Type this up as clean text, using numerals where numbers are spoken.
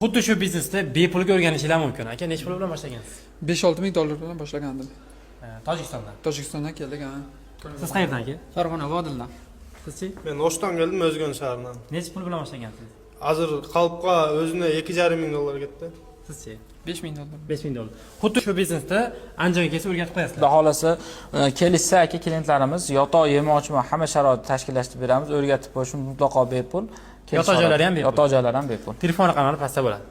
Xuddi shu biznesda bepulga o'rganishinglar mumkin. Aka, necha pul bilan boshlagansiz? 5-6 ming dollar bilan boshlagandim. Tojikistondan. Tojikistondan keldik, ha. Siz qayerdan aka? Farg'ona Vodildan. Sizchi? Men O'shdan keldim, O'zgan shahridan. Necha pul bilan boshlagansiz? Hozir qalbga o'zine 2,5 ming dollar ketdi. Sizchi? 5 ming dollar. 5 ming dollar. Xuddi shu biznesda anjomga kelsa o'rgatib qo'yasizlar. Xudo xolasa kelishsa aka klientlarimiz yotoq, yemoq, hamma sharoit tashkillashtirib beramiz. O'rgatib qo'yishimiz mutlaqo bepul. Yotoq joylari ham bepul. Yotoq joylari ham bepul. Telefon raqamlari pastda bo'ladi.